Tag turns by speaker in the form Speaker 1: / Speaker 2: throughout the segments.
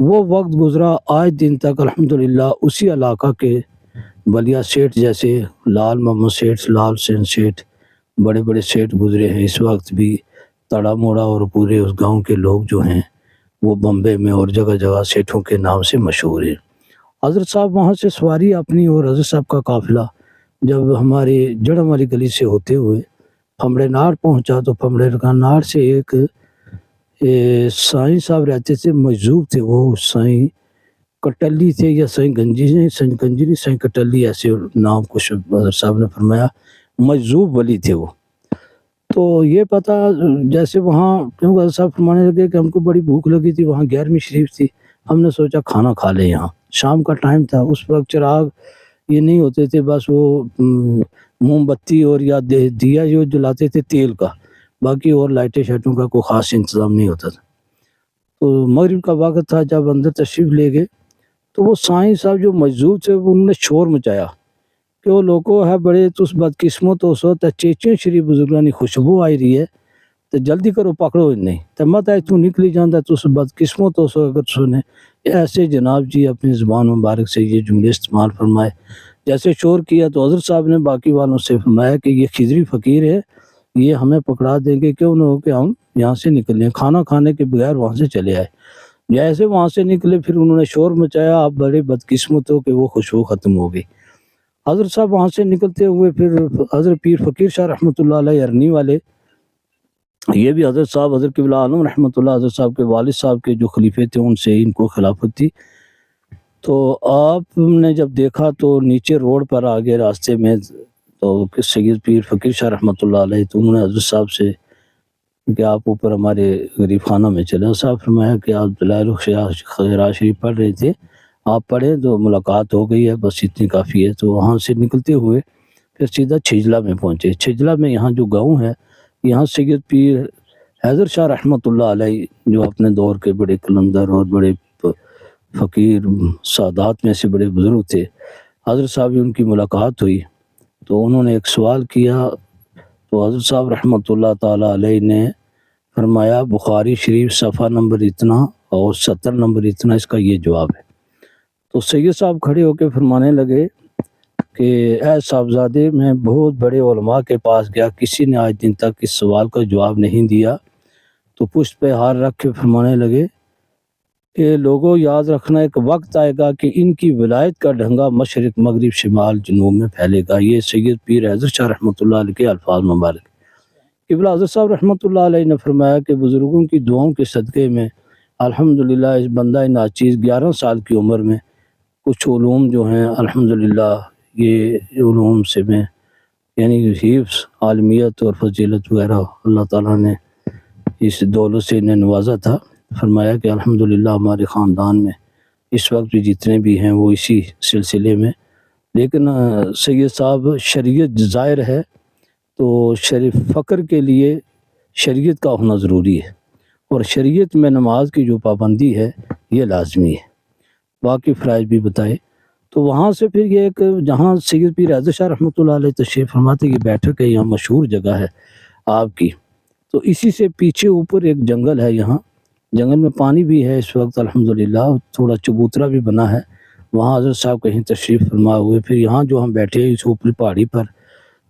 Speaker 1: وہ وقت گزرا آج دن تک الحمدللہ اسی علاقہ کے بلیا سیٹھ جیسے لال محمد سیٹھ، لال حسین سیٹھ، بڑے بڑے سیٹھ گزرے ہیں، اس وقت بھی تڑا موڑا اور پورے اس گاؤں کے لوگ جو ہیں وہ بمبے میں اور جگہ جگہ سیٹھوں کے نام سے مشہور ہیں۔ حضرت صاحب وہاں سے سواری اپنی اور حضرت صاحب کا قافلہ جب ہمارے جڑم والی گلی سے ہوتے ہوئے پھمڑے ناڑ پہنچا تو پھمڑے ناڑ سے ایک سائیں صاحب رہتے تھے، مجذوب تھے وہ، سائیں کٹلی تھے یا سائیں گنجی نہیں سائیں کٹلی ایسے نام کچھ حضرت صاحب نے فرمایا، مجذوب ولی تھے وہ۔ تو یہ پتہ جیسے وہاں کیونکہ حضرت صاحب فرمانے لگے کہ ہم کو بڑی بھوک لگی تھی، وہاں 11ویں شریف تھی، ہم نے سوچا کھانا کھا لیں یہاں، شام کا ٹائم تھا، اس وقت چراغ یہ نہیں ہوتے تھے، بس وہ موم بتی اور یا دیا جو جلاتے تھے تیل کا، باقی اور لائٹیں شائٹوں کا کوئی خاص انتظام نہیں ہوتا تھا۔ تو مغرب کا وقت تھا، جب اندر تشریف لے گئے تو وہ سائیں صاحب جو مجذوب تھے انہوں نے شور مچایا کہ وہ لوگوں ہے بڑے تس بدقسمت ہو سو تے چیچے شری بزرگانی خوشبو آئی رہی ہے تو جلدی کرو پکڑو نہیں تو مت ہے تو نکلی جاندہ تس بدقسمت ہو سو اگر سنے ایسے جناب جی اپنی زبان مبارک سے یہ جملے استعمال فرمائے۔ جیسے شور کیا تو حضرت صاحب نے باقی والوں سے فرمایا کہ یہ خضری فقیر ہے، یہ ہمیں پکڑا دیں گے، کیوں نہ ہو کہ ہم یہاں سے نکلیں، کھانا کھانے کے بغیر وہاں سے چلے آئے۔ جیسے وہاں سے نکلے پھر انہوں نے شور مچایا، آپ بڑے بدقسمت ہو کہ وہ خوشبو ختم ہو گئی۔ حضرت صاحب وہاں سے نکلتے ہوئے پھر حضرت پیر فقیر شاہ رحمۃ اللہ علیہ ارنی والے، یہ بھی حضرت صاحب حضرت قبلہ عالم رحمۃ اللہ حضرت صاحب کے والد صاحب کے جو خلیفے تھے ان سے ان کو خلافت تھی۔ تو آپ نے جب دیکھا تو نیچے روڈ پر آگے راستے میں تو سید پیر فقیر شاہ رحمۃ اللہ علیہ، تو انہوں نے حضرت صاحب سے کہ آپ اوپر ہمارے غریب خانہ میں چلے، صاحب فرمایا کہ آپ دلائل خیرات شریف پڑھ رہے تھے، آپ پڑھیں تو ملاقات ہو گئی ہے، بس اتنی کافی ہے۔ تو وہاں سے نکلتے ہوئے پھر سیدھا چھجلا میں پہنچے۔ چھجلا میں یہاں جو گاؤں ہے، یہاں سید پیر حیدر شاہ رحمۃ اللہ علیہ جو اپنے دور کے بڑے قلندر اور بڑے فقیر سادات میں سے بڑے بزرگ تھے، حضرت صاحب ان کی ملاقات ہوئی تو انہوں نے ایک سوال کیا تو حضرت صاحب رحمۃ اللہ تعالیٰ علیہ نے فرمایا بخاری شریف صفحہ نمبر اتنا اور 70 نمبر اتنا اس کا یہ جواب ہے۔ تو سید صاحب کھڑے ہو کے فرمانے لگے کہ اے صاحبزادے، میں بہت بڑے علماء کے پاس گیا، کسی نے آج دن تک اس سوال کا جواب نہیں دیا۔ تو پشت پہ ہاتھ رکھ کے فرمانے لگے کہ لوگوں یاد رکھنا ایک وقت آئے گا کہ ان کی ولایت کا ڈھنگا مشرق مغرب شمال جنوب میں پھیلے گا۔ یہ سید پیر حیدر شاہ رحمۃ اللہ علیہ کے الفاظ مبارک۔ قبلہ حضرت صاحب رحمۃ اللہ علیہ نے فرمایا کہ بزرگوں کی دعاؤں کے صدقے میں الحمدللہ اس بندہ ناچیز 11 سال کی عمر میں کچھ علوم جو ہیں الحمدللہ یہ علوم سے میں یعنی حفظ عالمیت اور فضیلت وغیرہ اللہ تعالیٰ نے اس دولت سے انہیں نوازا تھا۔ فرمایا کہ الحمدللہ ہمارے خاندان میں اس وقت بھی جتنے بھی ہیں وہ اسی سلسلے میں، لیکن سید صاحب شریعت ظاہر ہے تو شریف فقر کے لیے شریعت کا ہونا ضروری ہے، اور شریعت میں نماز کی جو پابندی ہے یہ لازمی ہے، باقی فرائض بھی بتائے۔ تو وہاں سے پھر یہ ایک جہاں سید پیر حیدر شاہ رحمۃ اللہ علیہ تشریف فرماتے یہ بیٹھک ہے، یہاں مشہور جگہ ہے آپ کی، تو اسی سے پیچھے اوپر ایک جنگل ہے، یہاں جنگل میں پانی بھی ہے اس وقت الحمدللہ، تھوڑا چبوترا بھی بنا ہے، وہاں حضرت صاحب کہیں تشریف فرما ہوئے۔ پھر یہاں جو ہم بیٹھے ہیں اس اوپری پہاڑی پر،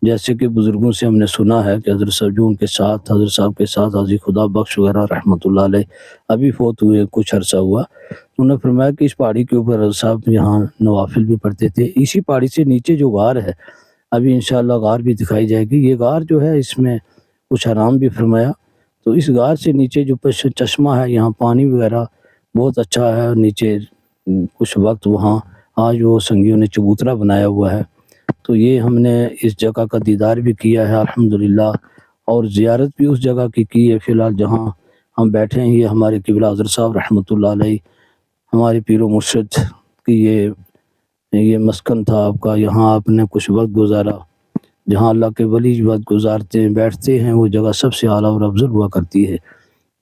Speaker 1: جیسے کہ بزرگوں سے ہم نے سنا ہے کہ حضرت صاحب جو ان کے ساتھ حضرت صاحب کے ساتھ حاجی خدا بخش وغیرہ رحمۃ اللہ علیہ ابھی فوت ہوئے کچھ عرصہ ہوا، انہوں نے فرمایا کہ اس پہاڑی کے اوپر حضرت صاحب یہاں نوافل بھی پڑھتے تھے۔ اسی پہاڑی سے نیچے جو غار ہے، ابھی انشاءاللہ غار بھی دکھائی جائے گی، یہ غار جو ہے اس میں کچھ آرام بھی فرمایا۔ تو اس غار سے نیچے جو چشمہ ہے، یہاں پانی وغیرہ بہت اچھا ہے، نیچے کچھ وقت وہاں آج وہ سنگیوں نے چبوترا بنایا ہوا ہے، تو یہ ہم نے اس جگہ کا دیدار بھی کیا ہے الحمدللہ، اور زیارت بھی اس جگہ کی ہے۔ فی الحال جہاں ہم بیٹھے ہیں یہ ہمارے قبلہ حضرت صاحب رحمۃ اللہ علیہ ہمارے پیر و مرشد کی یہ مسکن تھا آپ کا، یہاں آپ نے کچھ وقت گزارا، جہاں اللہ کے ولی وقت گزارتے ہیں بیٹھتے ہیں وہ جگہ سب سے اعلیٰ اور افضل ہوا کرتی ہے۔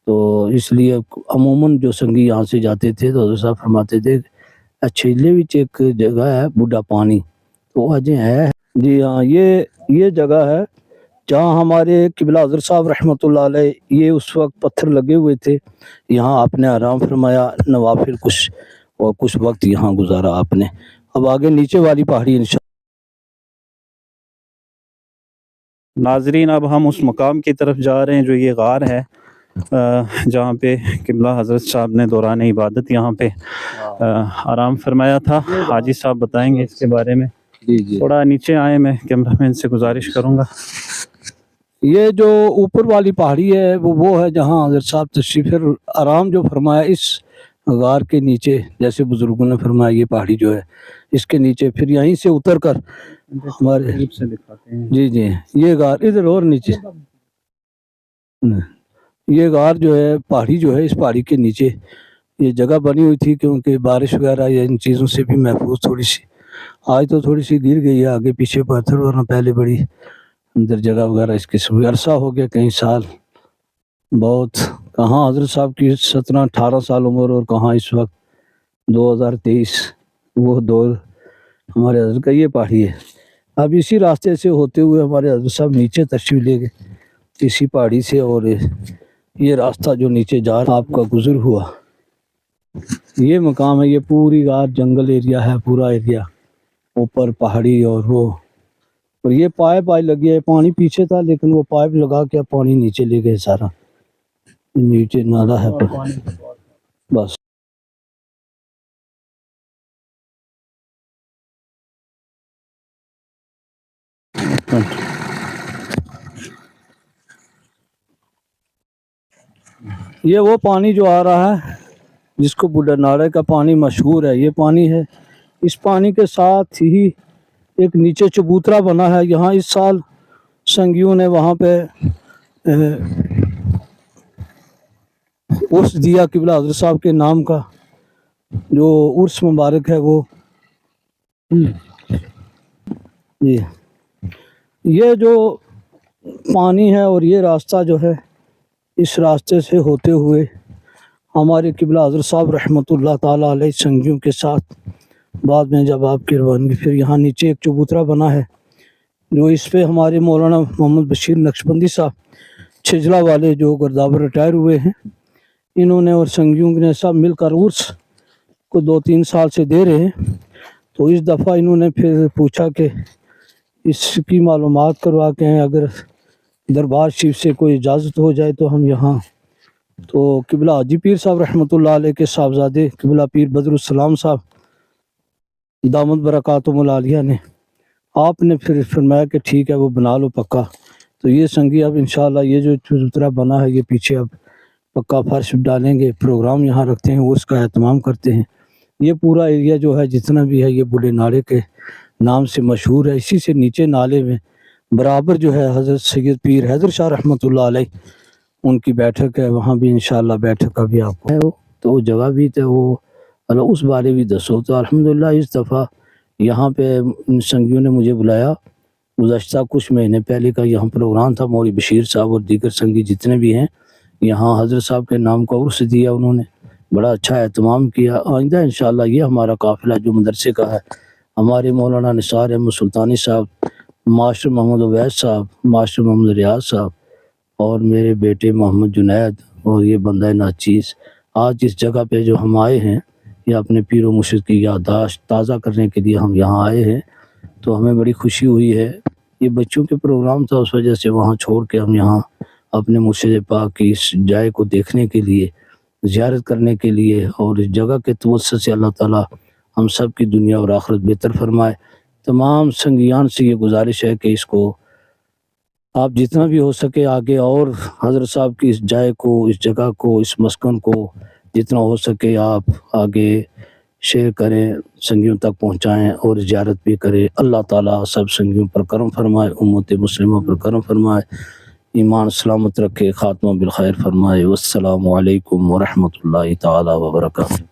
Speaker 1: تو اس لیے عموماً جو سنگی یہاں سے جاتے تھے تو حضرت صاحب فرماتے تھے چھیلے وچ ایک جگہ ہے بوڑھا پانی، تو اجے ہے جی ہاں یہ جگہ ہے جہاں ہمارے قبلہ حضرت صاحب رحمۃ اللہ علیہ یہ اس وقت پتھر لگے ہوئے تھے، یہاں آپ نے آرام فرمایا، نوافل کچھ اور کچھ وقت یہاں گزارا آپ نے۔ اب آگے نیچے والی پہاڑی انشاء
Speaker 2: ناظرین اب ہم اس مقام کی طرف جا رہے ہیں جو یہ غار ہے، جہاں پہ قبلہ حضرت صاحب نے دوران عبادت یہاں پہ آرام فرمایا تھا۔ حاجی صاحب بتائیں گے اس کے بارے میں۔
Speaker 1: جی
Speaker 2: تھوڑا نیچے آئے، میں کیمرہ مین سے گزارش کروں گا۔
Speaker 1: یہ جو اوپر والی پہاڑی ہے وہ ہے جہاں حضرت صاحب تشریف آرام جو فرمایا، اس غار کے نیچے، جیسے بزرگوں نے فرمایا یہ پہاڑی جو ہے اس کے نیچے، پھر یہیں سے اتر کر ہمارے
Speaker 2: سے دکھاتے ہیں۔
Speaker 1: جی یہ غار ادھر اور نیچے، یہ غار جو ہے پہاڑی جو ہے، اس پہاڑی کے نیچے یہ جگہ بنی ہوئی تھی، کیونکہ بارش وغیرہ یا ان چیزوں سے بھی محفوظ تھوڑی سی، آج تو تھوڑی سی گر گئی ہے آگے پیچھے پتھر، ورنہ پہلے بڑی اندر جگہ وغیرہ اس قسم کی۔ عرصہ ہو گیا کئی سال، بہت کہاں حضرت صاحب کی 17-18 سال عمر، اور کہاں اس وقت 2023 وہ دور ہمارے حضرت کا یہ پہاڑی ہے۔ اب اسی راستے سے ہوتے ہوئے ہمارے حضرت صاحب نیچے تشریف لے گئے اسی پہاڑی سے، اور یہ راستہ جو نیچے جا رہا آپ کا گزر ہوا، یہ مقام ہے۔ یہ پوری غار جنگل ایریا ہے، پورا ایریا اوپر پہاڑی، اور یہ پائپ لگی ہے، پانی پیچھے تھا لیکن وہ پائپ لگا کے پانی نیچے لے گئے سارا، نیچے نالا ہے بس۔ یہ وہ پانی جو آ رہا ہے جس کو بڈھا ناڑے کا پانی مشہور ہے، یہ پانی ہے۔ اس پانی کے ساتھ ہی ایک نیچے چبوترا بنا ہے، یہاں اس سال سنگیوں نے وہاں پہ عرس دیا قبلہ حضرت صاحب کے نام کا، جو عرس مبارک ہے وہ یہ جو پانی ہے، اور یہ راستہ جو ہے، اس راستے سے ہوتے ہوئے ہمارے قبلہ حضرت صاحب رحمۃ اللہ تعالیٰ علیہ سنگیوں کے ساتھ بعد میں جب آپ کی روانگی، پھر یہاں نیچے ایک چبوترا بنا ہے، جو اس پہ ہمارے مولانا محمد بشیر نقشبندی صاحب چھجلا والے جو گردابر ریٹائر ہوئے ہیں، انہوں نے اور سنگیوں نے سب مل کر عرس کو 2-3 سال سے دے رہے ہیں۔ تو اس دفعہ انہوں نے پھر پوچھا کہ اس کی معلومات کروا کے ہیں، اگر دربار شریف سے کوئی اجازت ہو جائے تو ہم یہاں، تو قبلہ حاجی پیر صاحب رحمۃ اللہ علیہ کے صاحبزادے قبلہ پیر بدر السلام صاحب دامت برکاتہم العالیہ نے، آپ نے پھر فرمایا کہ ٹھیک ہے وہ بنا لو پکا۔ تو یہ سنگی اب انشاءاللہ یہ جو چبوترا بنا ہے، یہ پیچھے اب پکا فرش ڈالیں گے، پروگرام یہاں رکھتے ہیں، اس کا اہتمام کرتے ہیں۔ یہ پورا ایریا جو ہے جتنا بھی ہے، یہ بوڑھے نالے کے نام سے مشہور ہے۔ اسی سے نیچے نالے میں برابر جو ہے حضرت سید پیر حیدر شاہ رحمۃ اللہ علیہ ان کی بیٹھک ہے، وہاں بھی انشاءاللہ بیٹھک کا بھی آپ کو ہے، تو وہ جگہ بھی تھے، وہ اس بارے بھی دسو۔ تو الحمدللہ اس دفعہ یہاں پہ سنگیوں نے مجھے بلایا، گزشتہ کچھ مہینے پہلے کا یہاں پروگرام تھا، مولوی بشیر صاحب اور دیگر سنگی جتنے بھی ہیں، یہاں حضرت صاحب کے نام کا عرس دیا، انہوں نے بڑا اچھا اہتمام کیا۔ آئندہ انشاءاللہ یہ ہمارا قافلہ جو مدرسے کا ہے، ہمارے مولانا نثار احمد سلطانی صاحب، ماسٹر محمد عویس صاحب، ماسٹر محمد ریاض صاحب، اور میرے بیٹے محمد جنید، اور یہ بندہ ناچیز، آج اس جگہ پہ جو ہم آئے ہیں، یہ اپنے پیر و مرشد کی یادداشت تازہ کرنے کے لیے ہم یہاں آئے ہیں، تو ہمیں بڑی خوشی ہوئی ہے۔ یہ بچوں کے پروگرام تھا، اس وجہ سے وہاں چھوڑ کے ہم یہاں اپنے مرشد پاک کی اس جائے کو دیکھنے کے لیے، زیارت کرنے کے لیے، اور اس جگہ کے توسط سے اللہ تعالیٰ ہم سب کی دنیا اور آخرت بہتر فرمائے۔ تمام سنگیان سے یہ گزارش ہے کہ اس کو آپ جتنا بھی ہو سکے آگے، اور حضرت صاحب کی اس جائے کو، اس جگہ کو، اس مسکن کو جتنا ہو سکے آپ آگے شیئر کریں، سنگیوں تک پہنچائیں، اور زیارت بھی کریں۔ اللہ تعالیٰ سب سنگیوں پر کرم فرمائے، امت مسلمہ پر کرم فرمائے، ایمان سلامت رکھے، خاتمہ بالخیر فرمائے۔ والسلام علیکم ورحمۃ اللہ تعالیٰ وبرکاتہ۔